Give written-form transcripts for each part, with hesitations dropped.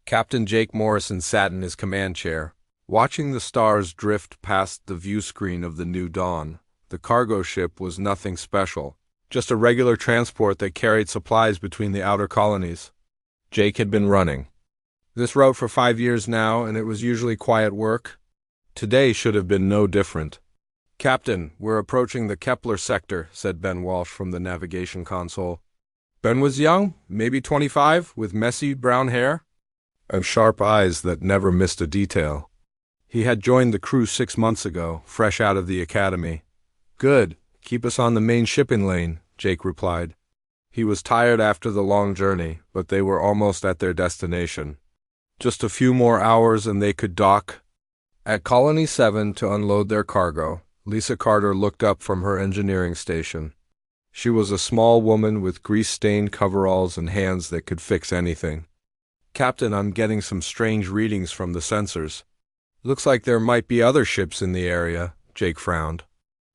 Captain Jake Morrison sat in his command chair, watching the stars drift past the view screen of the new dawn. The cargo ship was nothing special, just a regular transport that carried supplies between the outer colonies. Jake had been running this route for 5 years now, and it was usually quiet work. Today should have been no different. "Captain, we're approaching the Kepler sector," said Ben Walsh from the navigation console. Ben was young, maybe 25, with messy brown hair and sharp eyes that never missed a detail. He had joined the crew 6 months ago, fresh out of the academy. "Good. Keep us on the main shipping lane," Jake replied. He was tired after the long journey, but they were almost at their destination. Just a few more hours and they could dock at Colony 7 to unload their cargo. Lisa Carter looked up from her engineering station. She was a small woman with grease-stained coveralls and hands that could fix anything. "Captain, I'm getting some strange readings from the sensors. Looks like there might be other ships in the area," Jake frowned.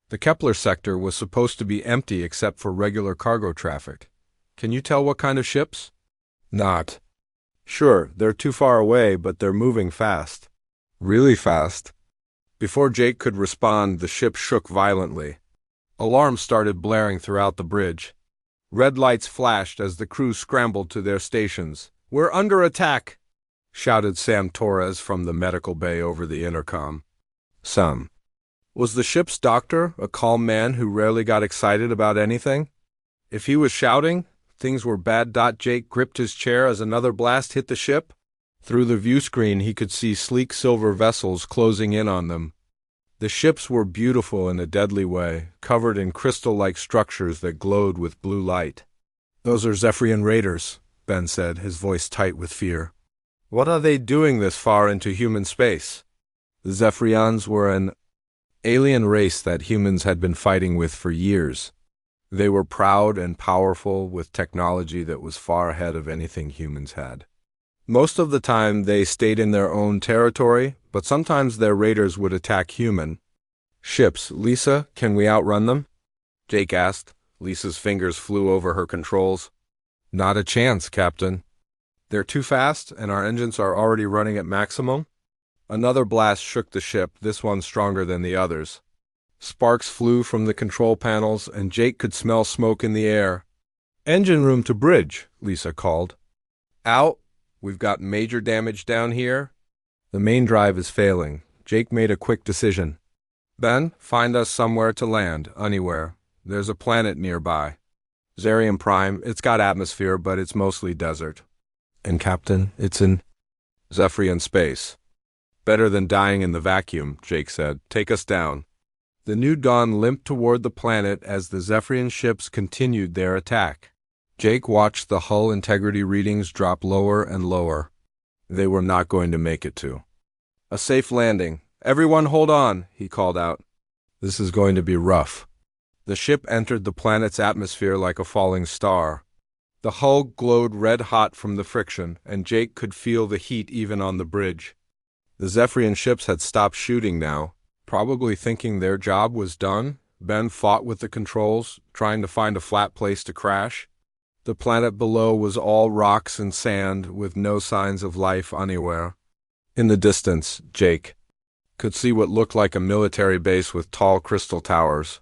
The Kepler sector was supposed to be empty except for regular cargo traffic. "Can you tell what kind of ships?" "Not sure. They're too far away, but they're moving fast." "Really fast?" Before Jake could respond, the ship shook violently. Alarms started blaring throughout the bridge. Red lights flashed as the crew scrambled to their stations. "We're under attack!" shouted Sam Torres from the medical bay over the intercom. Sam was the ship's doctor, a calm man who rarely got excited about anything. If he was shouting, things were bad. Jake gripped his chair as another blast hit the ship. Through the view screen, he could see sleek silver vessels closing in on them. The ships were beautiful in a deadly way, covered in crystal-like structures that glowed with blue light. "Those are Zephyrian raiders," Ben said, his voice tight with fear. "What are they doing this far into human space?" The Zephyrians were an alien race that humans had been fighting with for years. They were proud and powerful, with technology that was far ahead of anything humans had. Most of the time they stayed in their own territory, but sometimes their raiders would attack human ships. "Lisa, can we outrun them?" Jake asked. Lisa's fingers flew over her controls. "Not a chance, Captain. They're too fast, and our engines are already running at maximum." Another blast shook the ship, this one stronger than the others. Sparks flew from the control panels, and Jake could smell smoke in the air. "Engine room to bridge," Lisa called. "Out. We've got major damage down here. The main drive is failing." Jake made a quick decision. "Ben, find us somewhere to land, anywhere. There's a planet nearby. Zarium Prime. It's got atmosphere, but it's mostly desert." "And Captain, it's in Zephyrian space." "Better than dying in the vacuum," Jake said. "Take us down." The new dawn limped toward the planet as the Zephyrian ships continued their attack. Jake watched the hull integrity readings drop lower and lower. They were not going to make it to a safe landing. "Everyone hold on," he called out. "This is going to be rough." The ship entered the planet's atmosphere like a falling star. The hull glowed red-hot from the friction, and Jake could feel the heat even on the bridge. The Zephyrian ships had stopped shooting now, probably thinking their job was done. Ben fought with the controls, trying to find a flat place to crash. The planet below was all rocks and sand, with no signs of life anywhere. In the distance, Jake could see what looked like a military base with tall crystal towers.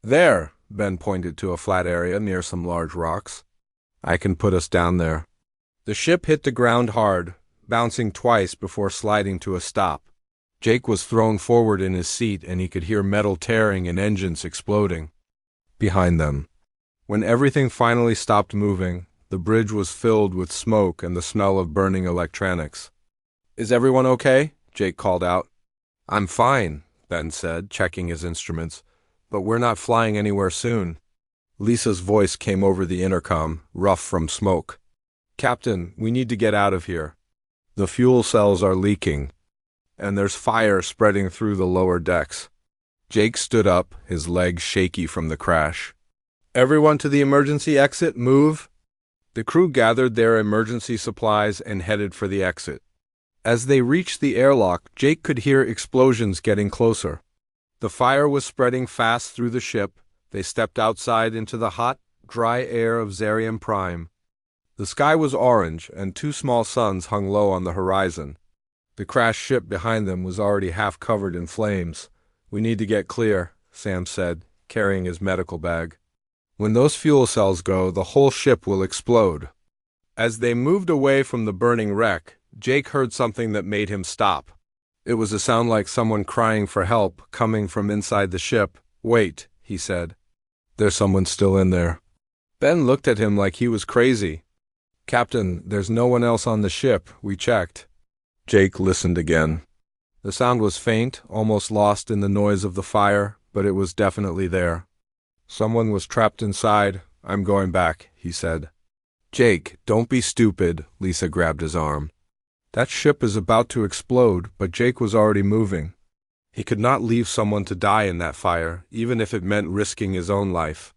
"There," Ben pointed to a flat area near some large rocks. "I can put us down there." The ship hit the ground hard, bouncing twice before sliding to a stop. Jake was thrown forward in his seat, and he could hear metal tearing and engines exploding behind them. When everything finally stopped moving, the bridge was filled with smoke and the smell of burning electronics. "Is everyone okay?" Jake called out. "I'm fine," Ben said, checking his instruments, "but we're not flying anywhere soon." Lisa's voice came over the intercom, rough from smoke. "Captain, we need to get out of here. The fuel cells are leaking, and there's fire spreading through the lower decks." Jake stood up, his legs shaky from the crash. "Everyone to the emergency exit, move." The crew gathered their emergency supplies and headed for the exit. As they reached the airlock, Jake could hear explosions getting closer. The fire was spreading fast through the ship. They stepped outside into the hot, dry air of Zarium Prime. The sky was orange, and two small suns hung low on the horizon. The crashed ship behind them was already half covered in flames. "We need to get clear," Sam said, carrying his medical bag. "When those fuel cells go, the whole ship will explode." As they moved away from the burning wreck, Jake heard something that made him stop. It was a sound like someone crying for help, coming from inside the ship. "Wait," he said. "There's someone still in there." Ben looked at him like he was crazy. "Captain, there's no one else on the ship. We checked." Jake listened again. The sound was faint, almost lost in the noise of the fire, but it was definitely there. "Someone was trapped inside. I'm going back," he said. "Jake, don't be stupid," Lisa grabbed his arm. That ship is about to explode, but Jake was already moving. He could not leave someone to die in that fire, even if it meant risking his own life.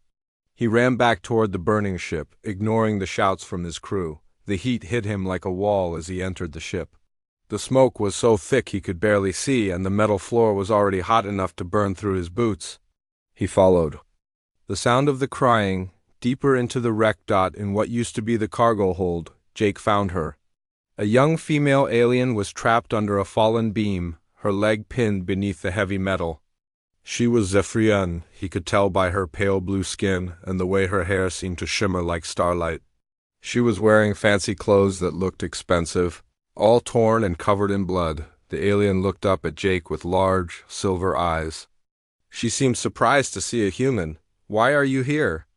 He ran back toward the burning ship, ignoring the shouts from his crew. The heat hit him like a wall as he entered the ship. The smoke was so thick he could barely see, and the metal floor was already hot enough to burn through his boots. He followed. The sound of the crying, deeper into the wreck. In what used to be the cargo hold, Jake found her. A young female alien was trapped under a fallen beam, her leg pinned beneath the heavy metal. She was Zephyrian, he could tell by her pale blue skin and the way her hair seemed to shimmer like starlight. She was wearing fancy clothes that looked expensive, all torn and covered in blood. The alien looked up at Jake with large, silver eyes. She seemed surprised to see a human. "Why are you here?"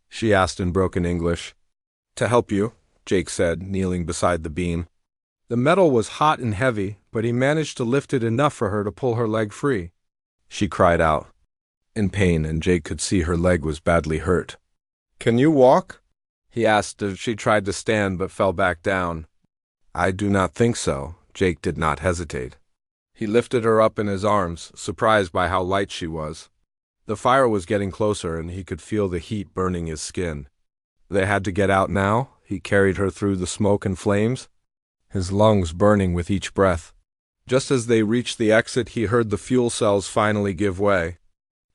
she asked in broken English. "To help you," Jake said, kneeling beside the beam. The metal was hot and heavy, but he managed to lift it enough for her to pull her leg free. She cried out in pain, and Jake could see her leg was badly hurt. "Can you walk?" he asked as she tried to stand but fell back down. "I do not think so." Jake did not hesitate. He lifted her up in his arms, surprised by how light she was. The fire was getting closer, and he could feel the heat burning his skin. They had to get out now. He carried her through the smoke and flames, his lungs burning with each breath. Just as they reached the exit, he heard the fuel cells finally give way.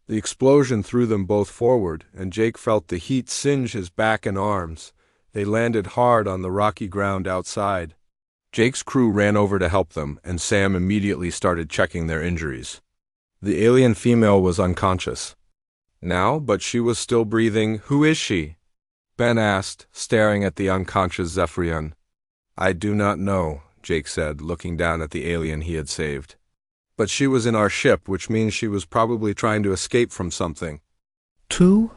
The explosion threw them both forward, and Jake felt the heat singe his back and arms. They landed hard on the rocky ground outside. Jake's crew ran over to help them, and Sam immediately started checking their injuries. The alien female was unconscious now, but she was still breathing. "Who is she?" Ben asked, staring at the unconscious Zephyrian. "I do not know," Jake said, looking down at the alien he had saved. "But she was in our ship, which means she was probably trying to escape from something." "Two?"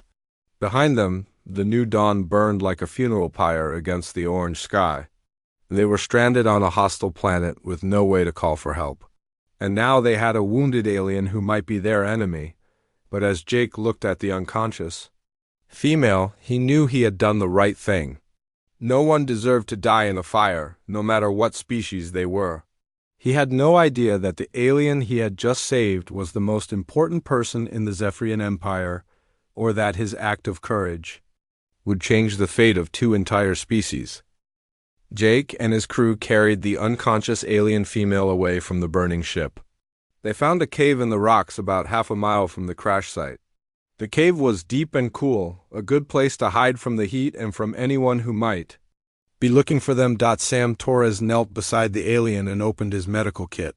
Behind them, the new dawn burned like a funeral pyre against the orange sky. They were stranded on a hostile planet with no way to call for help. And now they had a wounded alien who might be their enemy. But as Jake looked at the unconscious female, he knew he had done the right thing. No one deserved to die in a fire, no matter what species they were. He had no idea that the alien he had just saved was the most important person in the Zephyrian Empire, or that his act of courage would change the fate of two entire species. Jake and his crew carried the unconscious alien female away from the burning ship. They found a cave in the rocks about half a mile from the crash site. The cave was deep and cool, a good place to hide from the heat and from anyone who might be looking for them. Sam Torres knelt beside the alien and opened his medical kit.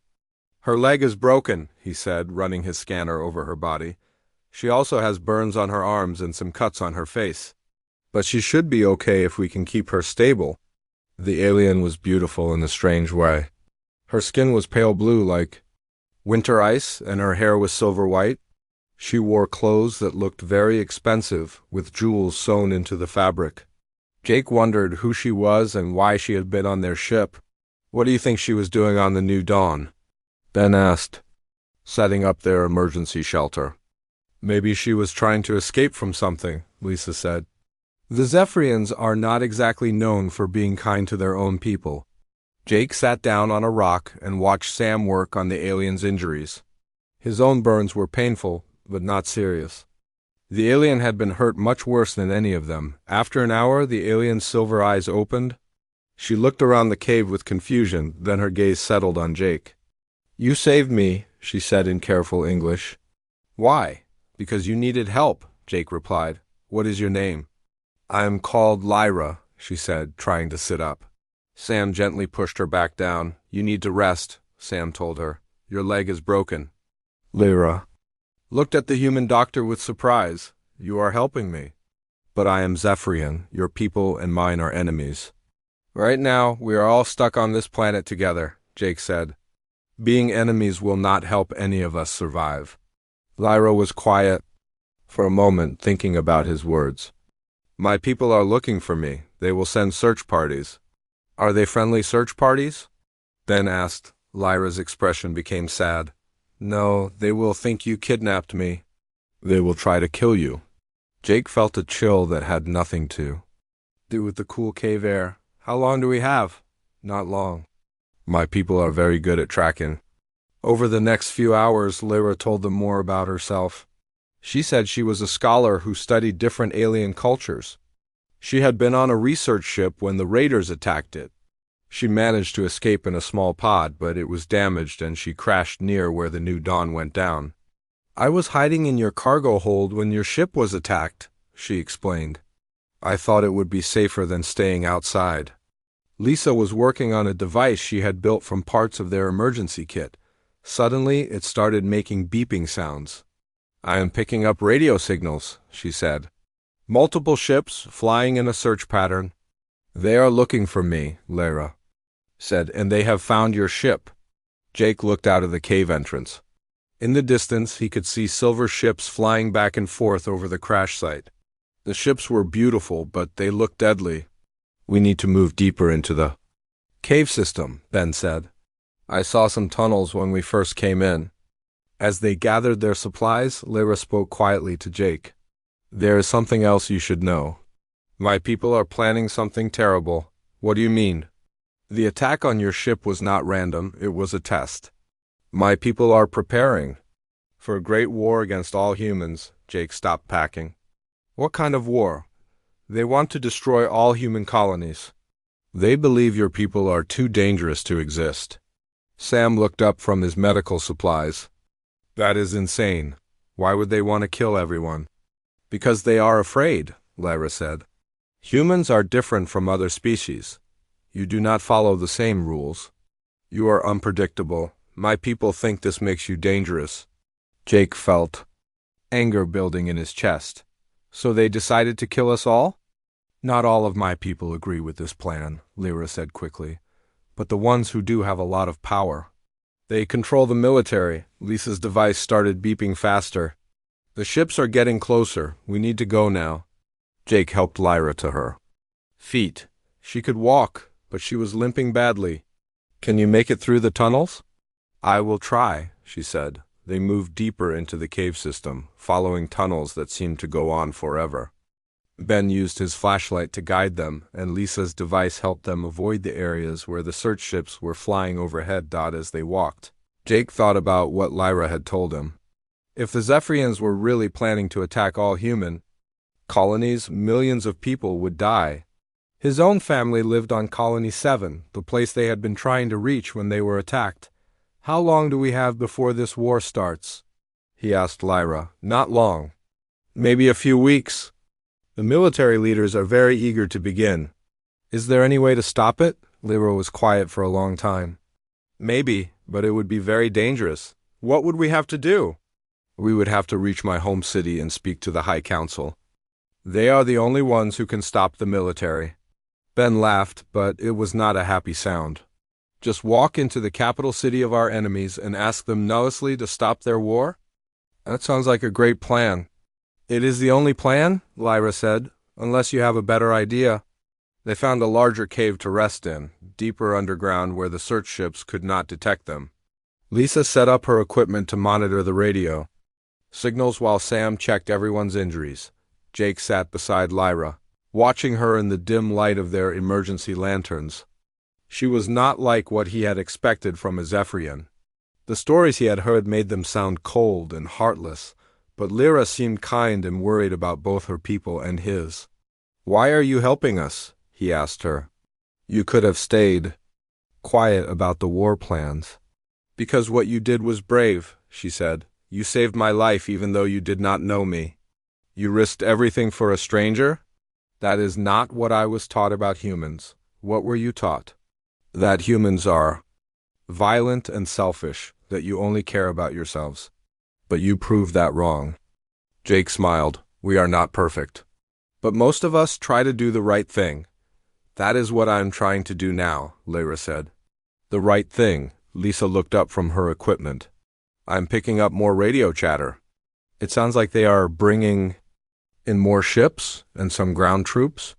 "Her leg is broken," he said, running his scanner over her body. "She also has burns on her arms and some cuts on her face. But she should be okay if we can keep her stable." The alien was beautiful in a strange way. Her skin was pale blue like winter ice, and her hair was silver white. She wore clothes that looked very expensive, with jewels sewn into the fabric. Jake wondered who she was and why she had been on their ship. "What do you think she was doing on the New Dawn?" Ben asked. "Setting up their emergency shelter." "Maybe she was trying to escape from something," Lisa said. "The Zephyrians are not exactly known for being kind to their own people." Jake sat down on a rock and watched Sam work on the alien's injuries. His own burns were painful, but not serious. The alien had been hurt much worse than any of them. After an hour, the alien's silver eyes opened. She looked around the cave with confusion, then her gaze settled on Jake. "You saved me," she said in careful English. "Why?" "Because you needed help," Jake replied. "What is your name?" "I am called Lyra," she said, trying to sit up. Sam gently pushed her back down. You need to rest, Sam told her. Your leg is broken. Lyra looked at the human doctor with surprise. You are helping me. But I am Zephyrian. Your people and mine are enemies. Right now, we are all stuck on this planet together, Jake said. Being enemies will not help any of us survive. Lyra was quiet for a moment, thinking about his words. My people are looking for me. They will send search parties. Are they friendly search parties? Ben asked. Lyra's expression became sad. No, they will think you kidnapped me. They will try to kill you. Jake felt a chill that had nothing to do with the cool cave air. How long do we have? Not long. My people are very good at tracking. Over the next few hours, Lyra told them more about herself. She said she was a scholar who studied different alien cultures. She had been on a research ship when the raiders attacked it. She managed to escape in a small pod, but it was damaged and she crashed near where the new dawn went down. I was hiding in your cargo hold when your ship was attacked, she explained. I thought it would be safer than staying outside. Lisa was working on a device she had built from parts of their emergency kit. Suddenly, it started making beeping sounds. I am picking up radio signals, she said. Multiple ships flying in a search pattern. They are looking for me, Lyra said, and they have found your ship. Jake looked out of the cave entrance. In the distance, he could see silver ships flying back and forth over the crash site. The ships were beautiful, but they looked deadly. We need to move deeper into the cave system, Ben said. I saw some tunnels when we first came in. As they gathered their supplies, Lyra spoke quietly to Jake. There is something else you should know. My people are planning something terrible. What do you mean? The attack on your ship was not random, it was a test. My people are preparing for a great war against all humans. Jake stopped packing. What kind of war? They want to destroy all human colonies. They believe your people are too dangerous to exist. Sam looked up from his medical supplies. That is insane. Why would they want to kill everyone? Because they are afraid, Lyra said. Humans are different from other species. You do not follow the same rules. You are unpredictable. My people think this makes you dangerous. Jake felt anger building in his chest. So they decided to kill us all? Not all of my people agree with this plan, Lyra said quickly. But the ones who do have a lot of power. They control the military. Lisa's device started beeping faster. The ships are getting closer. We need to go now. Jake helped Lyra to her feet. She could walk, but she was limping badly. Can you make it through the tunnels? I will try, she said. They moved deeper into the cave system, following tunnels that seemed to go on forever. Ben used his flashlight to guide them, and Lisa's device helped them avoid the areas where the search ships were flying overhead. As they walked, Jake thought about what Lyra had told him. If the Zephyrians were really planning to attack all human colonies, millions of people would die. His own family lived on Colony 7, the place they had been trying to reach when they were attacked. How long do we have before this war starts? He asked Lyra. Not long. Maybe a few weeks. The military leaders are very eager to begin. Is there any way to stop it? Lyra was quiet for a long time. Maybe, but it would be very dangerous. What would we have to do? We would have to reach my home city and speak to the High Council. They are the only ones who can stop the military. Ben laughed, but it was not a happy sound. Just walk into the capital city of our enemies and ask them nicely to stop their war? That sounds like a great plan. It is the only plan, Lyra said, unless you have a better idea. They found a larger cave to rest in, deeper underground where the search ships could not detect them. Lisa set up her equipment to monitor the radio signals while Sam checked everyone's injuries. Jake sat beside Lyra, watching her in the dim light of their emergency lanterns. She was not like what he had expected from a Zephyrian. The stories he had heard made them sound cold and heartless, but Lyra seemed kind and worried about both her people and his. Why are you helping us? He asked her. You could have stayed quiet about the war plans. Because what you did was brave, she said. You saved my life even though you did not know me. You risked everything for a stranger? That is not what I was taught about humans. What were you taught? That humans are violent and selfish, that you only care about yourselves. But you proved that wrong. Jake smiled. We are not perfect. But most of us try to do the right thing. That is what I'm trying to do now, Lyra said. The right thing. Lisa looked up from her equipment. I'm picking up more radio chatter. It sounds like they are bringing in more ships and some ground troops.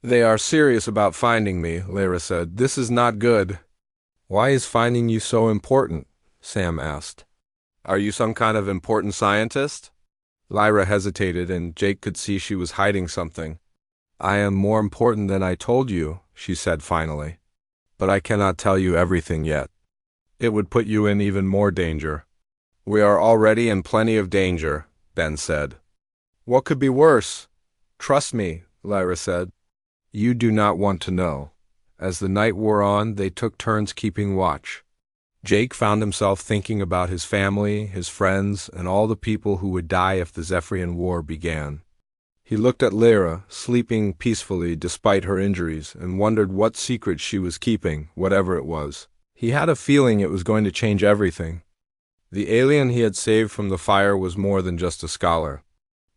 They are serious about finding me, Lyra said. This is not good. Why is finding you so important? Sam asked. Are you some kind of important scientist? Lyra hesitated, and Jake could see she was hiding something. I am more important than I told you, she said finally. But I cannot tell you everything yet. It would put you in even more danger. We are already in plenty of danger, Ben said. What could be worse? Trust me, Lyra said. You do not want to know. As the night wore on, they took turns keeping watch. Jake found himself thinking about his family, his friends, and all the people who would die if the Zephyrian War began. He looked at Lyra, sleeping peacefully despite her injuries, and wondered what secret she was keeping, whatever it was. He had a feeling it was going to change everything. The alien he had saved from the fire was more than just a scholar.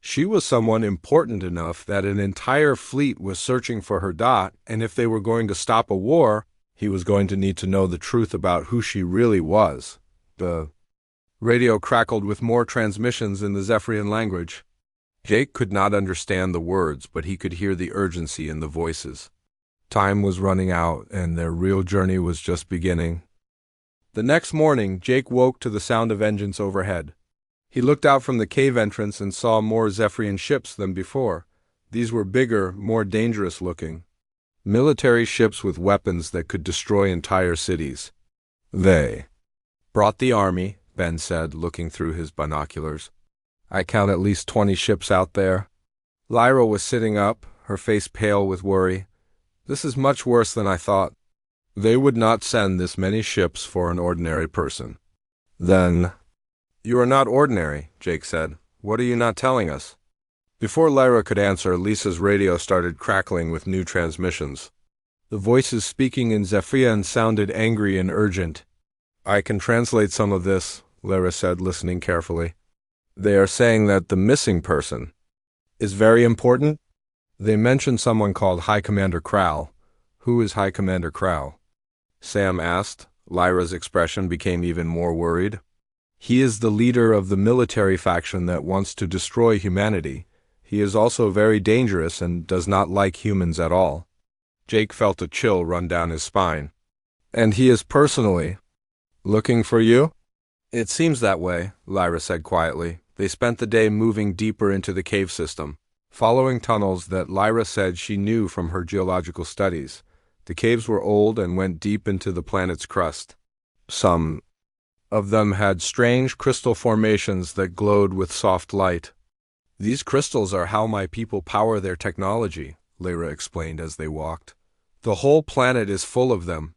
She was someone important enough that an entire fleet was searching for her dot, and if they were going to stop a war, he was going to need to know the truth about who she really was. The radio crackled with more transmissions in the Zephyrian language. Jake could not understand the words, but he could hear the urgency in the voices. Time was running out, and their real journey was just beginning. The next morning, Jake woke to the sound of engines overhead. He looked out from the cave entrance and saw more Zephyrian ships than before. These were bigger, more dangerous looking. Military ships with weapons that could destroy entire cities. They brought the army, Ben said, looking through his binoculars. I count at least 20 ships out there. Lyra was sitting up, her face pale with worry. This is much worse than I thought. They would not send this many ships for an ordinary person. Then, you are not ordinary, Jake said. What are you not telling us? Before Lyra could answer, Lisa's radio started crackling with new transmissions. The voices speaking in Zephyrian sounded angry and urgent. I can translate some of this, Lyra said, listening carefully. They are saying that the missing person is very important. They mention someone called High Commander Krau. Who is High Commander Krau? Sam asked. Lyra's expression became even more worried. He is the leader of the military faction that wants to destroy humanity. He is also very dangerous and does not like humans at all. Jake felt a chill run down his spine. And he is personally looking for you? It seems that way, Lyra said quietly. They spent the day moving deeper into the cave system, following tunnels that Lyra said she knew from her geological studies. The caves were old and went deep into the planet's crust. Some of them had strange crystal formations that glowed with soft light. These crystals are how my people power their technology, Lyra explained as they walked. The whole planet is full of them.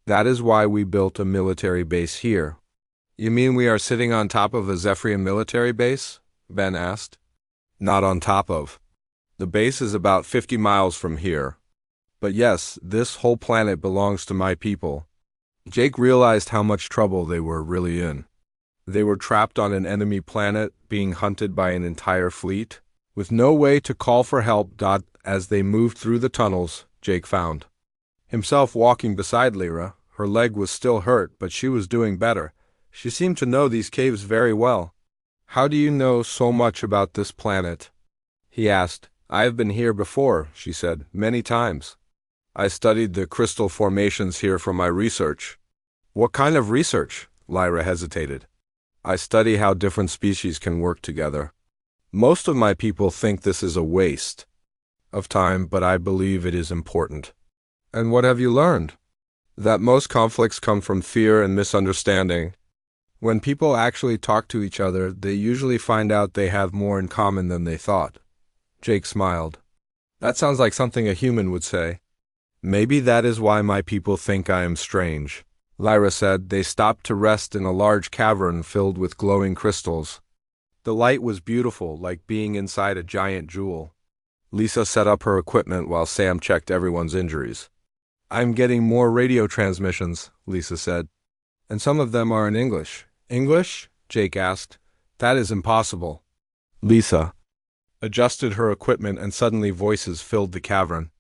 That is why we built a military base here. You mean we are sitting on top of a Zephyrian military base? Ben asked. Not on top of. The base is about 50 miles from here. But yes, this whole planet belongs to my people. Jake realized how much trouble they were really in. They were trapped on an enemy planet, being hunted by an entire fleet, with no way to call for help. As they moved through the tunnels, Jake found himself walking beside Lyra. Her leg was still hurt, but she was doing better. She seemed to know these caves very well. How do you know so much about this planet? He asked. I have been here before, she said, many times. I studied the crystal formations here for my research. What kind of research? Lyra hesitated. I study how different species can work together. Most of my people think this is a waste of time, but I believe it is important. And what have you learned? That most conflicts come from fear and misunderstanding. When people actually talk to each other, they usually find out they have more in common than they thought. Jake smiled. That sounds like something a human would say. Maybe that is why my people think I am strange. Lyra said. They stopped to rest in a large cavern filled with glowing crystals. The light was beautiful, like being inside a giant jewel. Lisa set up her equipment while Sam checked everyone's injuries. "I'm getting more radio transmissions," Lisa said. "And some of them are in English." "English?" Jake asked. "That is impossible." Lisa adjusted her equipment and suddenly voices filled the cavern.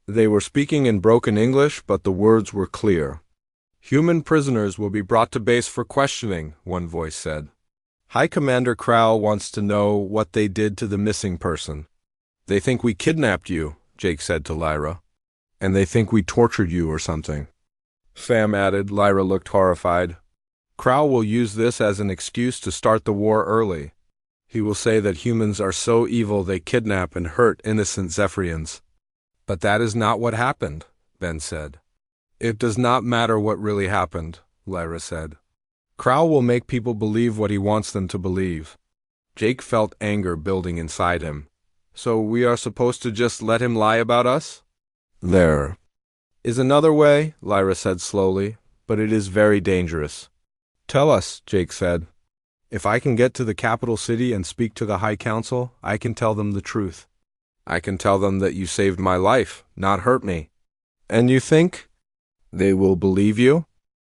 They were speaking in broken English, but the words were clear. "Human prisoners will be brought to base for questioning," one voice said. "High Commander Krau wants to know what they did to the missing person." "They think we kidnapped you," Jake said to Lyra. "And they think we tortured you or something," Sam added. Lyra looked horrified. "Krau will use this as an excuse to start the war early. He will say that humans are so evil they kidnap and hurt innocent Zephyrians." "But that is not what happened," Ben said. "It does not matter what really happened," Lyra said. "Krau will make people believe what he wants them to believe." Jake felt anger building inside him. "So we are supposed to just let him lie about us?" "There is another way," Lyra said slowly, "but it is very dangerous." "Tell us," Jake said. "If I can get to the capital city and speak to the High Council, I can tell them the truth. I can tell them that you saved my life, not hurt me." "And you think they will believe you?"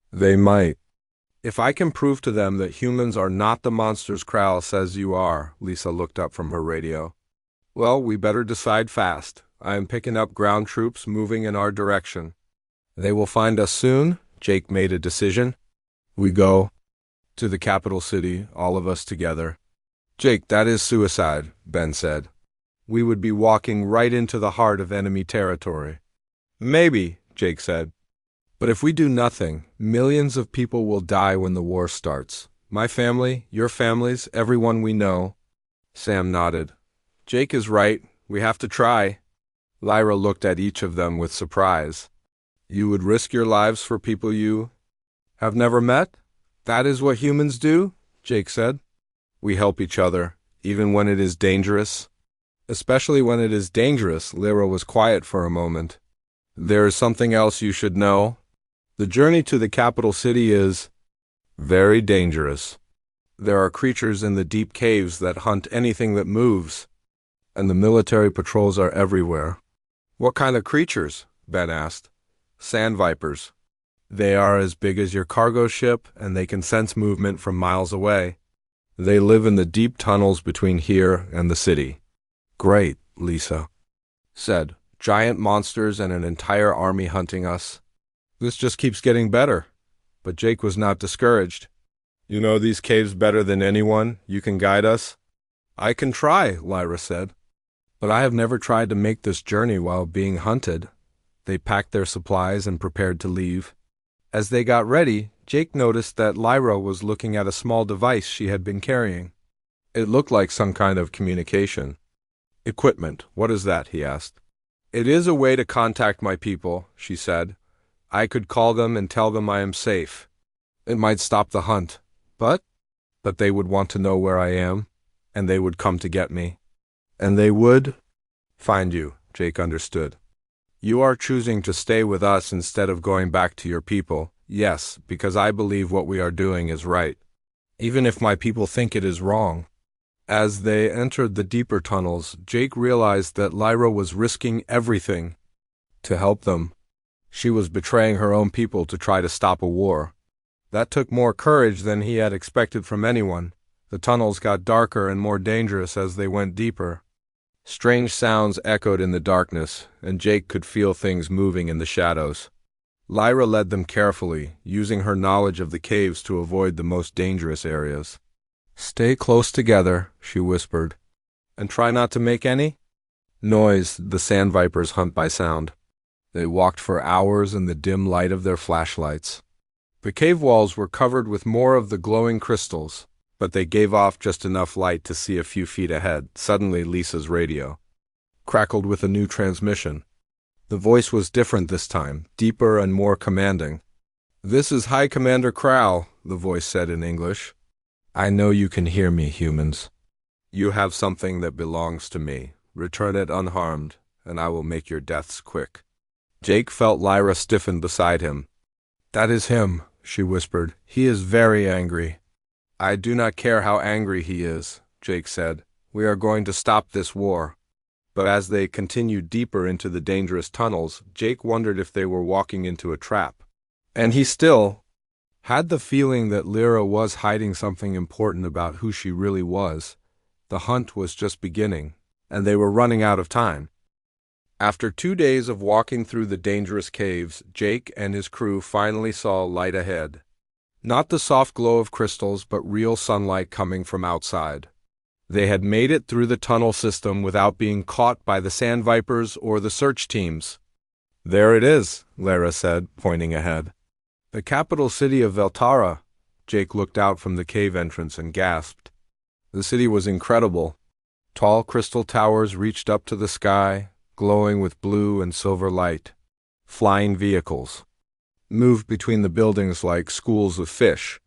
"They might. If I can prove to them that humans are not the monsters Krau says you are." Lisa looked up from her radio. "Well, we better decide fast. I am picking up ground troops moving in our direction." "They will find us soon," Jake made a decision. "We go to the capital city, all of us together." "Jake, that is suicide," Ben said. "We would be walking right into the heart of enemy territory." "Maybe," Jake said. "But if we do nothing, millions of people will die when the war starts. My family, your families, everyone we know." Sam nodded. "Jake is right. We have to try." Lyra looked at each of them with surprise. "You would risk your lives for people you have never met?" "That is what humans do," Jake said. "We help each other, even when it is dangerous." "Especially when it is dangerous." Lyra was quiet for a moment. "There is something else you should know. The journey to the capital city is very dangerous. There are creatures in the deep caves that hunt anything that moves, and the military patrols are everywhere." "What kind of creatures?" Ben asked. "Sand vipers. They are as big as your cargo ship, and they can sense movement from miles away. They live in the deep tunnels between here and the city." "Great," Lisa said. "Giant monsters and an entire army hunting us. This just keeps getting better." But Jake was not discouraged. "You know these caves better than anyone. You can guide us." "I can try," Lyra said. "But I have never tried to make this journey while being hunted." They packed their supplies and prepared to leave. As they got ready, Jake noticed that Lyra was looking at a small device she had been carrying. It looked like some kind of communication. "Equipment, what is that?" he asked. "It is a way to contact my people," she said. "I could call them and tell them I am safe. It might stop the hunt, but they would want to know where I am, and they would come to get me. And they would find you," Jake understood. "You are choosing to stay with us instead of going back to your people." "Yes, because I believe what we are doing is right, even if my people think it is wrong." As they entered the deeper tunnels, Jake realized that Lyra was risking everything to help them. She was betraying her own people to try to stop a war. That took more courage than he had expected from anyone. The tunnels got darker and more dangerous as they went deeper. Strange sounds echoed in the darkness, and Jake could feel things moving in the shadows. Lyra led them carefully, using her knowledge of the caves to avoid the most dangerous areas. "Stay close together," she whispered, "and try not to make any noise." The sand vipers hunt by sound. They walked for hours in the dim light of their flashlights. The cave walls were covered with more of the glowing crystals, but they gave off just enough light to see a few feet ahead. Suddenly, Lisa's radio crackled with a new transmission. The voice was different this time, deeper and more commanding. "This is High Commander Krau," the voice said in English. "I know you can hear me, humans. You have something that belongs to me. Return it unharmed, and I will make your deaths quick." Jake felt Lyra stiffen beside him. "That is him," she whispered. "He is very angry." "I do not care how angry he is," Jake said. "We are going to stop this war." But as they continued deeper into the dangerous tunnels, Jake wondered if they were walking into a trap. And he still had the feeling that Lyra was hiding something important about who she really was. The hunt was just beginning, and they were running out of time. After 2 days of walking through the dangerous caves, Jake and his crew finally saw light ahead. Not the soft glow of crystals, but real sunlight coming from outside. They had made it through the tunnel system without being caught by the sand vipers or the search teams. "There it is," Lyra said, pointing ahead. "The capital city of Veltara." Jake looked out from the cave entrance and gasped. The city was incredible. Tall crystal towers reached up to the sky, glowing with blue and silver light. Flying vehicles moved between the buildings like schools of fish.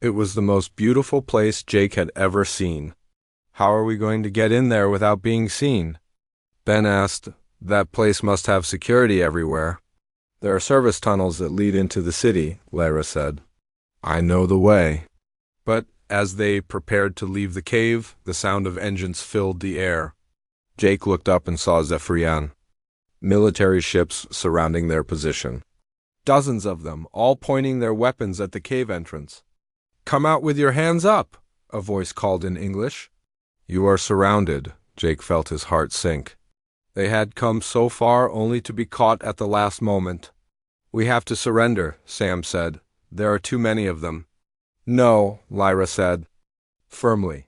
It was the most beautiful place Jake had ever seen. "How are we going to get in there without being seen?" Ben asked. "That place must have security everywhere." "There are service tunnels that lead into the city," Lyra said. "I know the way." But as they prepared to leave the cave, the sound of engines filled the air. Jake looked up and saw Zephyrian. Military ships surrounding their position. Dozens of them, all pointing their weapons at the cave entrance. "Come out with your hands up," a voice called in English. "You are surrounded," Jake felt his heart sink. They had come so far only to be caught at the last moment. "We have to surrender," Sam said. "There are too many of them." "No," Lyra said firmly.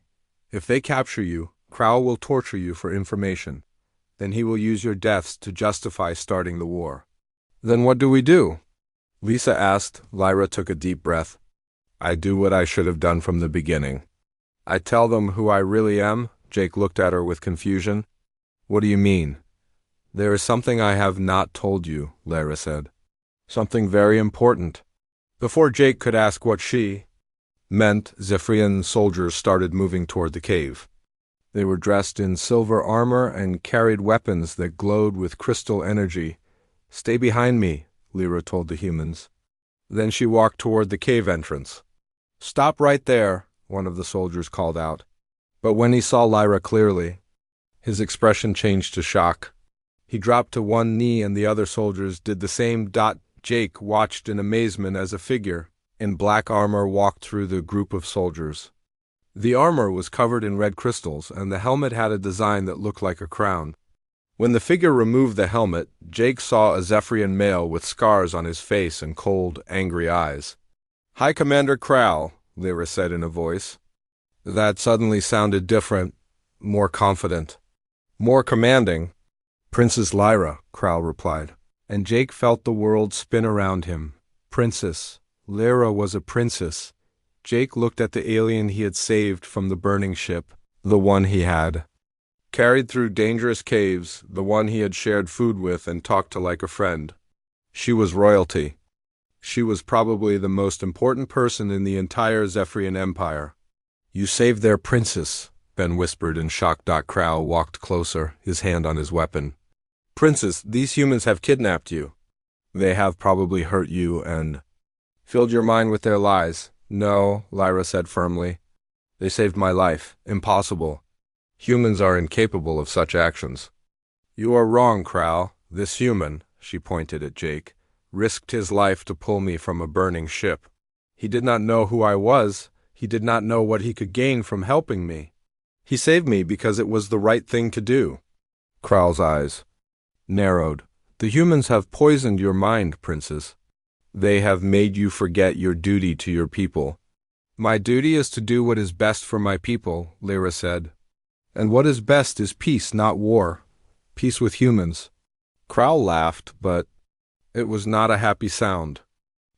"If they capture you, Crow will torture you for information. Then he will use your deaths to justify starting the war." "Then what do we do?" Lisa asked. Lyra took a deep breath. "I do what I should have done from the beginning. I tell them who I really am." Jake looked at her with confusion. "What do you mean?" "There is something I have not told you," Lyra said. "Something very important." Before Jake could ask what she meant, Zephyrian soldiers started moving toward the cave. They were dressed in silver armor and carried weapons that glowed with crystal energy. "Stay behind me," Lyra told the humans. Then she walked toward the cave entrance. "Stop right there," one of the soldiers called out. But when he saw Lyra clearly, his expression changed to shock. He dropped to one knee and the other soldiers did the same. Jake watched in amazement as a figure in black armor walked through the group of soldiers. The armor was covered in red crystals, and the helmet had a design that looked like a crown. When the figure removed the helmet, Jake saw a Zephyrian male with scars on his face and cold, angry eyes. "High Commander Kral," Lyra said in a voice that suddenly sounded different, more confident, more commanding. "Princess Lyra," Kral replied, and Jake felt the world spin around him. Princess. Lyra was a princess. Jake looked at the alien he had saved from the burning ship, the one he had carried through dangerous caves, the one he had shared food with and talked to like a friend. She was royalty. She was probably the most important person in the entire Zephyrian Empire. "You saved their princess," Ben whispered in shock. Kral walked closer, his hand on his weapon. "Princess, these humans have kidnapped you. They have probably hurt you and filled your mind with their lies." "No," Lyra said firmly. "They saved my life. Impossible. Humans are incapable of such actions." "You are wrong, Kral. This human," she pointed at Jake, "risked his life to pull me from a burning ship. He did not know who I was. He did not know what he could gain from helping me. He saved me because it was the right thing to do." Kral's eyes narrowed. "The humans have poisoned your mind, Princess. They have made you forget your duty to your people." "My duty is to do what is best for my people," Lyra said. "And what is best is peace, not war. Peace with humans." Kral laughed, but it was not a happy sound.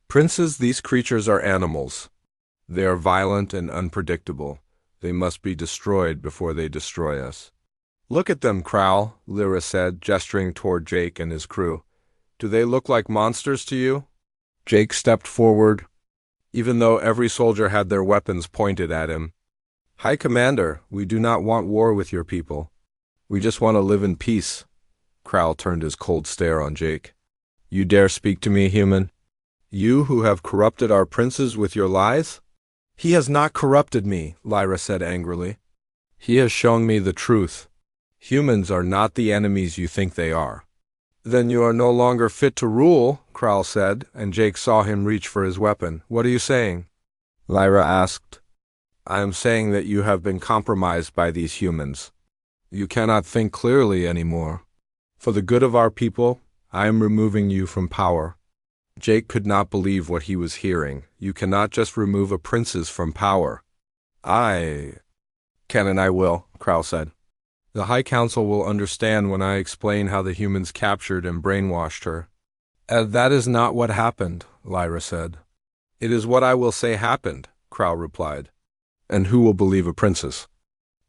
"Princess, these creatures are animals. They are violent and unpredictable. They must be destroyed before they destroy us." "Look at them, Kral," Lyra said, gesturing toward Jake and his crew. "Do they look like monsters to you?" Jake stepped forward, even though every soldier had their weapons pointed at him. "High Commander, we do not want war with your people. We just want to live in peace." Kral turned his cold stare on Jake. "You dare speak to me, human? You who have corrupted our princes with your lies?" "He has not corrupted me," Lyra said angrily. "He has shown me the truth." Humans are not the enemies you think they are. Then you are no longer fit to rule, Kral said, and Jake saw him reach for his weapon. What are you saying? Lyra asked. I am saying that you have been compromised by these humans. You cannot think clearly anymore. For the good of our people, I am removing you from power. Jake could not believe what he was hearing. You cannot just remove a princess from power. I can and I will, Kral said. The High Council will understand when I explain how the humans captured and brainwashed her. That is not what happened, Lyra said. It is what I will say happened, Kral replied. And who will believe a princess?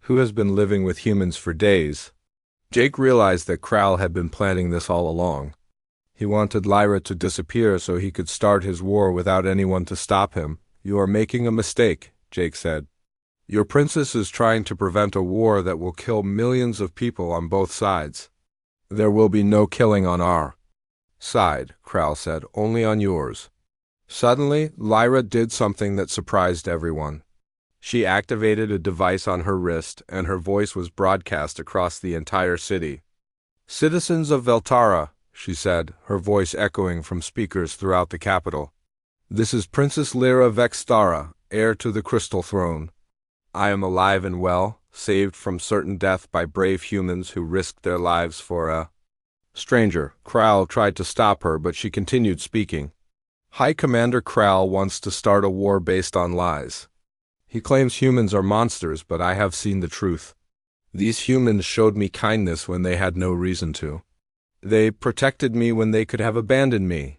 Who has been living with humans for days? Jake realized that Kral had been planning this all along. He wanted Lyra to disappear so he could start his war without anyone to stop him. You are making a mistake, Jake said. Your princess is trying to prevent a war that will kill millions of people on both sides. There will be no killing on our side, Kral said, only on yours. Suddenly, Lyra did something that surprised everyone. She activated a device on her wrist, and her voice was broadcast across the entire city. Citizens of Veltara, she said, her voice echoing from speakers throughout the capital. This is Princess Lyra Vextara, heir to the Crystal Throne. I am alive and well, saved from certain death by brave humans who risked their lives for a stranger. Kral tried to stop her, but she continued speaking. High Commander Kral wants to start a war based on lies. He claims humans are monsters, but I have seen the truth. These humans showed me kindness when they had no reason to. They protected me when they could have abandoned me.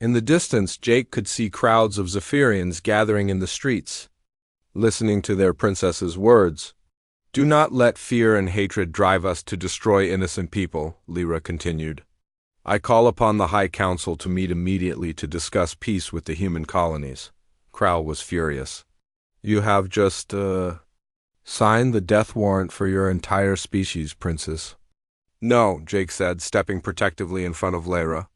In the distance, Jake could see crowds of Zephyrians gathering in the streets, listening to their princess's words. Do not let fear and hatred drive us to destroy innocent people, Lyra continued. I call upon the High Council to meet immediately to discuss peace with the human colonies. Kral was furious. You have just, signed the death warrant for your entire species, princess. No, Jake said, stepping protectively in front of Lyra.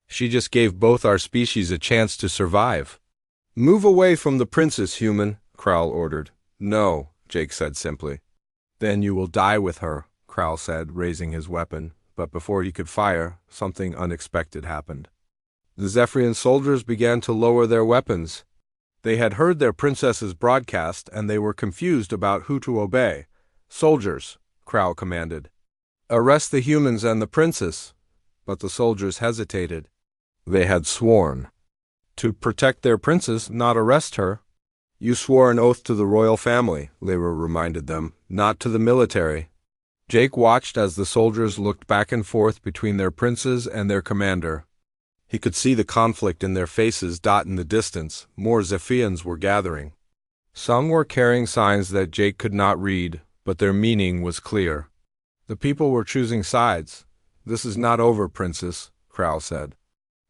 She just gave both our species a chance to survive. Move away from the princess, human, Kral ordered. No, Jake said simply. Then you will die with her, Kral said, raising his weapon. But before he could fire, something unexpected happened. The Zephyrian soldiers began to lower their weapons. They had heard their princess's broadcast, and they were confused about who to obey. Soldiers, Kral commanded. Arrest the humans and the princess. But the soldiers hesitated. They had sworn to protect their princess, not arrest her. You swore an oath to the royal family, Lyra reminded them, not to the military. Jake watched as the soldiers looked back and forth between their princes and their commander. He could see the conflict in their faces. In the distance, more Zephyrians were gathering. Some were carrying signs that Jake could not read, but their meaning was clear. The people were choosing sides. This is not over, princess, Kral said.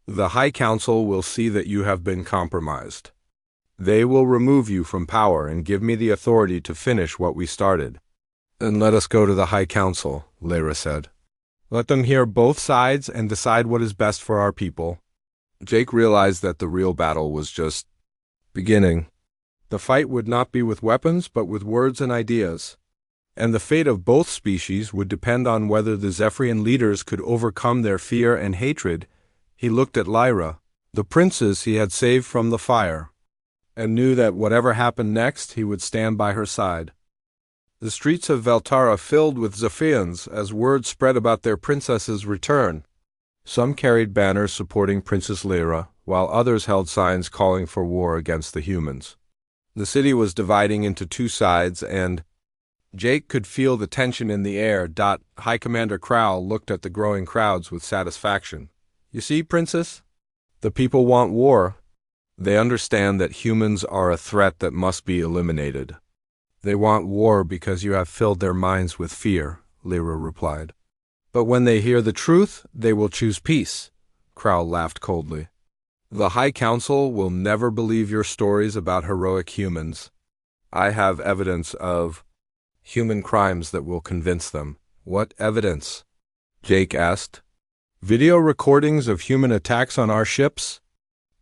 The High Council will see that you have been compromised. They will remove you from power and give me the authority to finish what we started. Then let us go to the High Council, Lyra said. Let them hear both sides and decide what is best for our people. Jake realized that the real battle was just beginning. The fight would not be with weapons, but with words and ideas. And the fate of both species would depend on whether the Zephyrian leaders could overcome their fear and hatred. He looked at Lyra, the princess he had saved from the fire, and knew that whatever happened next, he would stand by her side. The streets of Veltara filled with Zephyrians as word spread about their princess's return. Some carried banners supporting Princess Lyra, while others held signs calling for war against the humans. The city was dividing into two sides, and Jake could feel the tension in the air. High Commander Kral looked at the growing crowds with satisfaction. You see, princess? The people want war. They understand that humans are a threat that must be eliminated. They want war because you have filled their minds with fear, Lyra replied. But when they hear the truth, they will choose peace. Kral laughed coldly. The High Council will never believe your stories about heroic humans. I have evidence of human crimes that will convince them. What evidence? Jake asked. Video recordings of human attacks on our ships?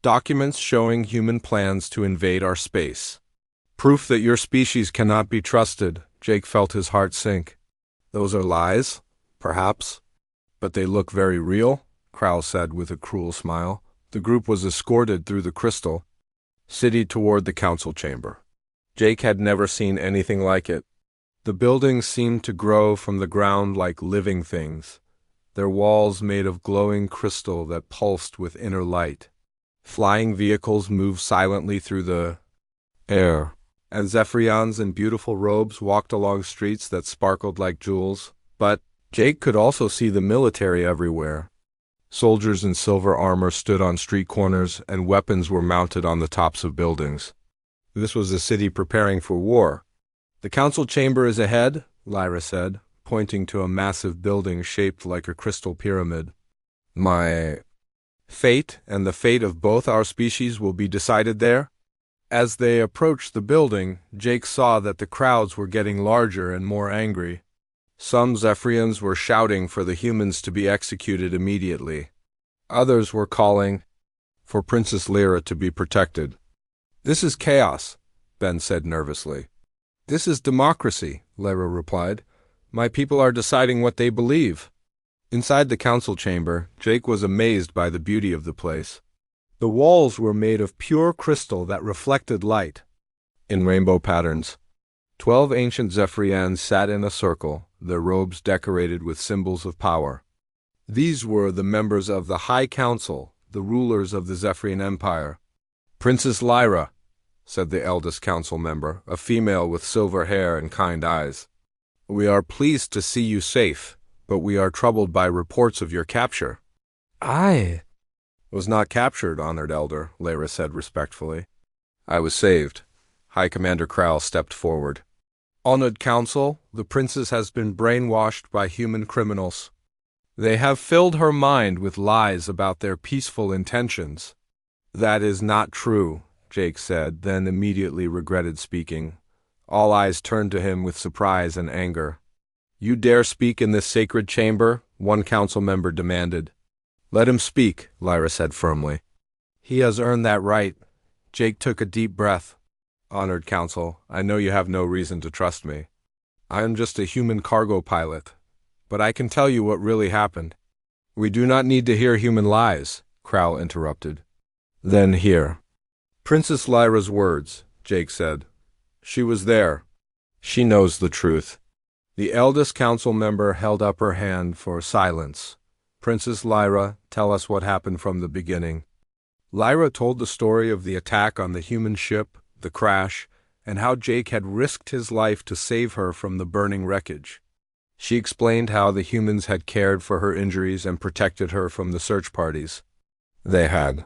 Documents showing human plans to invade our space. Proof that your species cannot be trusted. Jake felt his heart sink. Those are lies, perhaps, but they look very real, Crowl said with a cruel smile. The group was escorted through the crystal city toward the council chamber. Jake had never seen anything like it. The buildings seemed to grow from the ground like living things, their walls made of glowing crystal that pulsed with inner light. Flying vehicles moved silently through the air, and Zephyrians in beautiful robes walked along streets that sparkled like jewels. But Jake could also see the military everywhere. Soldiers in silver armor stood on street corners, and weapons were mounted on the tops of buildings. This was a city preparing for war. The council chamber is ahead, Lyra said, pointing to a massive building shaped like a crystal pyramid. My fate and the fate of both our species will be decided there? As they approached the building, Jake saw that the crowds were getting larger and more angry. Some Zephyrians were shouting for the humans to be executed immediately. Others were calling for Princess Lyra to be protected. This is chaos, Ben said nervously. This is democracy, Lyra replied. My people are deciding what they believe. Inside the council chamber, Jake was amazed by the beauty of the place. The walls were made of pure crystal that reflected light in rainbow patterns. 12 ancient Zephyrians sat in a circle, their robes decorated with symbols of power. These were the members of the High Council, the rulers of the Zephyrian Empire. Princess Lyra, said the eldest council member, a female with silver hair and kind eyes. We are pleased to see you safe, but we are troubled by reports of your capture. I was not captured, honored elder, Lyra said respectfully. I was saved. High Commander Crowl stepped forward. Honored Council, the princess has been brainwashed by human criminals. They have filled her mind with lies about their peaceful intentions. That is not true, Jake said, then immediately regretted speaking. All eyes turned to him with surprise and anger. You dare speak in this sacred chamber? One council member demanded. Let him speak, Lyra said firmly. He has earned that right. Jake took a deep breath. Honored Council, I know you have no reason to trust me. I am just a human cargo pilot, but I can tell you what really happened. We do not need to hear human lies, Crowl interrupted. Then hear Princess Lyra's words, Jake said. She was there. She knows the truth. The eldest council member held up her hand for silence. Princess Lyra, tell us what happened from the beginning. Lyra told the story of the attack on the human ship, the crash, and how Jake had risked his life to save her from the burning wreckage. She explained how the humans had cared for her injuries and protected her from the search parties. They had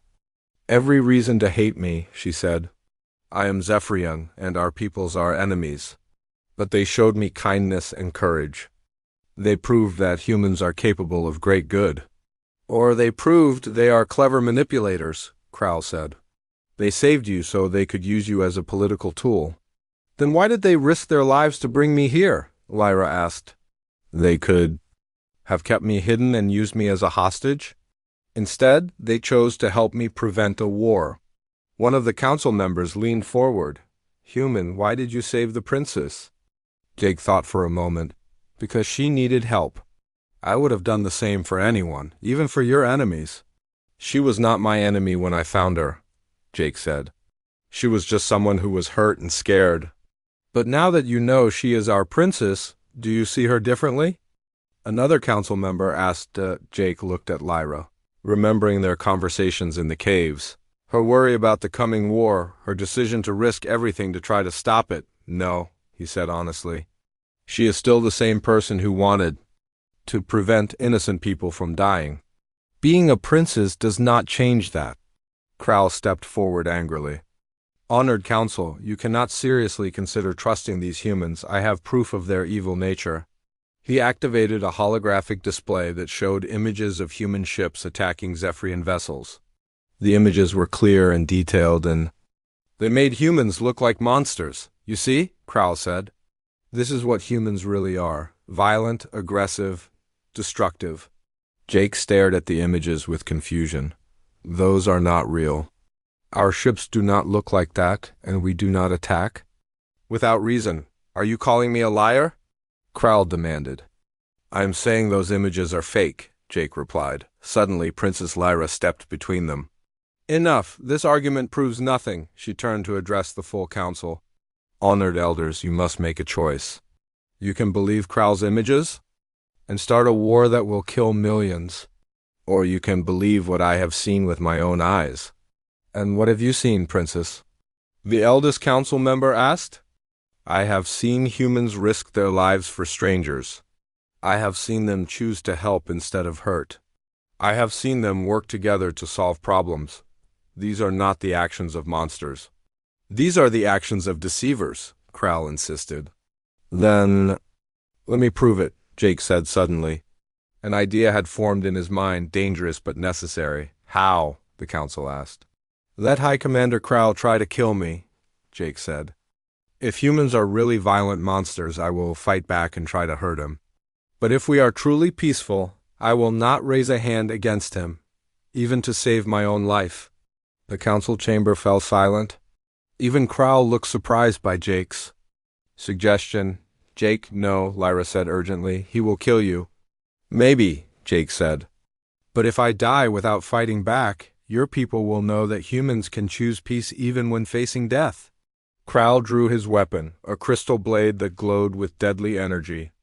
every reason to hate me, she said. I am Zephyrian, and our peoples are enemies. But they showed me kindness and courage. They proved that humans are capable of great good. Or they proved they are clever manipulators, Crowl said. They saved you so they could use you as a political tool. Then why did they risk their lives to bring me here? Lyra asked. They could have kept me hidden and used me as a hostage. Instead, they chose to help me prevent a war. One of the council members leaned forward. Human, why did you save the princess? Jake thought for a moment. Because she needed help. I would have done the same for anyone, even for your enemies. She was not my enemy when I found her, Jake said. She was just someone who was hurt and scared. But now that you know she is our princess, do you see her differently? Another council member asked. Jake looked at Lyra, remembering their conversations in the caves. Her worry about the coming war, her decision to risk everything to try to stop it. No, he said honestly. She is still the same person who wanted to prevent innocent people from dying. Being a princess does not change that. Crowl stepped forward angrily. Honored Council, you cannot seriously consider trusting these humans. I have proof of their evil nature. He activated a holographic display that showed images of human ships attacking Zephyrian vessels. The images were clear and detailed, and they made humans look like monsters. You see? Crowl said. This is what humans really are. Violent, aggressive, destructive. Jake stared at the images with confusion. Those are not real. Our ships do not look like that, and we do not attack. Without reason. Are you calling me a liar? Crowl demanded. I'm saying those images are fake, Jake replied. Suddenly, Princess Lyra stepped between them. Enough, this argument proves nothing, she turned to address the full council. Honored elders, you must make a choice. You can believe Kral's images and start a war that will kill millions. Or you can believe what I have seen with my own eyes. And what have you seen, Princess? The eldest council member asked. I have seen humans risk their lives for strangers. I have seen them choose to help instead of hurt. I have seen them work together to solve problems. These are not the actions of monsters. These are the actions of deceivers, Kral insisted. Then, let me prove it, Jake said suddenly. An idea had formed in his mind, dangerous but necessary. How? The council asked. Let High Commander Kral try to kill me, Jake said. If humans are really violent monsters, I will fight back and try to hurt him. But if we are truly peaceful, I will not raise a hand against him, even to save my own life. The council chamber fell silent. Even Kral looked surprised by Jake's suggestion. Jake, no, Lyra said urgently. He will kill you. Maybe, Jake said. But if I die without fighting back, your people will know that humans can choose peace even when facing death. Kral drew his weapon, a crystal blade that glowed with deadly energy.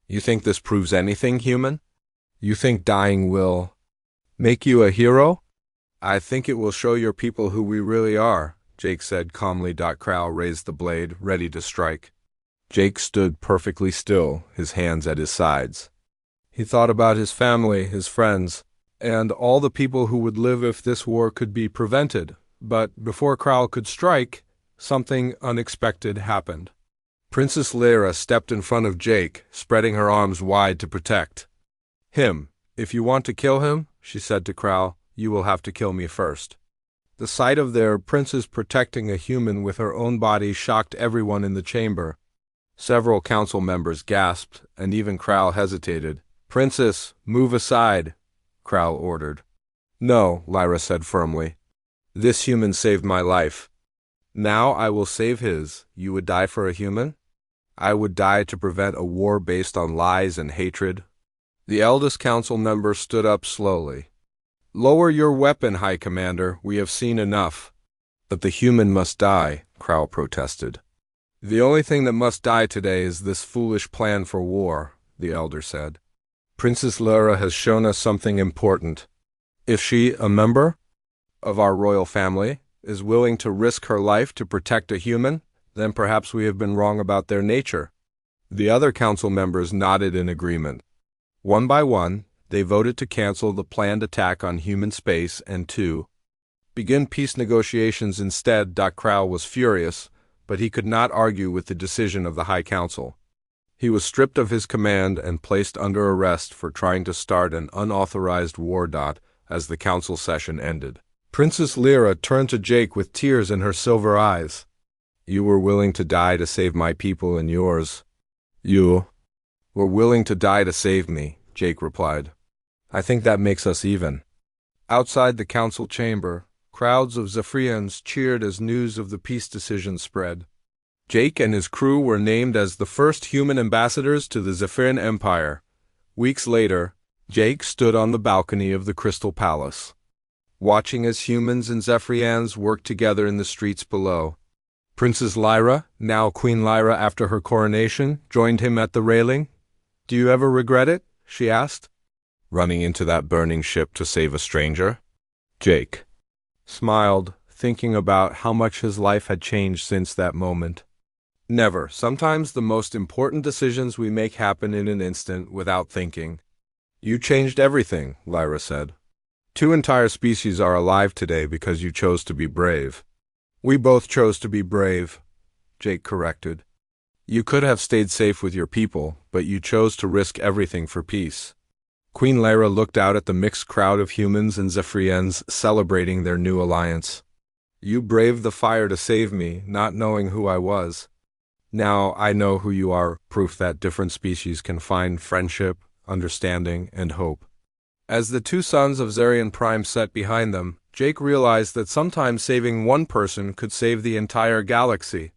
You think this proves anything, human? You think dying will make you a hero? I think it will show your people who we really are, Jake said calmly. Kral raised the blade, ready to strike. Jake stood perfectly still, his hands at his sides. He thought about his family, his friends, and all the people who would live if this war could be prevented. But before Kral could strike, something unexpected happened. Princess Lyra stepped in front of Jake, spreading her arms wide to protect him. If you want to kill him, she said to Kral, you will have to kill me first. The sight of their princess protecting a human with her own body shocked everyone in the chamber. Several council members gasped, and even Kral hesitated. Princess, move aside, Kral ordered. No, Lyra said firmly. This human saved my life. Now I will save his. You would die for a human? I would die to prevent a war based on lies and hatred. The eldest council member stood up slowly. Lower your weapon, High Commander. We have seen enough. But the human must die, Kral protested. The only thing that must die today is this foolish plan for war, the elder said. Princess Lyra has shown us something important. If she, a member of our royal family, is willing to risk her life to protect a human, then perhaps we have been wrong about their nature. The other council members nodded in agreement. One by one, they voted to cancel the planned attack on human space and to begin peace negotiations instead. Kral was furious, but he could not argue with the decision of the High Council. He was stripped of his command and placed under arrest for trying to start an unauthorized war. As the council session ended, Princess Lyra turned to Jake with tears in her silver eyes. You were willing to die to save my people and yours. You were willing to die to save me, Jake replied. I think that makes us even. Outside the council chamber, crowds of Zephyrians cheered as news of the peace decision spread. Jake and his crew were named as the first human ambassadors to the Zephyrian Empire. Weeks later, Jake stood on the balcony of the Crystal Palace, watching as humans and Zephyrians worked together in the streets below. Princess Lyra, now Queen Lyra after her coronation, joined him at the railing. Do you ever regret it? She asked. Running into that burning ship to save a stranger? Jake smiled, thinking about how much his life had changed since that moment. Never. Sometimes the most important decisions we make happen in an instant without thinking. You changed everything, Lyra said. 2 entire species are alive today because you chose to be brave. We both chose to be brave, Jake corrected. You could have stayed safe with your people, but you chose to risk everything for peace. Queen Lyra looked out at the mixed crowd of humans and Zephyrians celebrating their new alliance. You braved the fire to save me, not knowing who I was. Now I know who you are, proof that different species can find friendship, understanding, and hope. As the 2 sons of Zarian Prime sat behind them, Jake realized that sometimes saving one person could save the entire galaxy.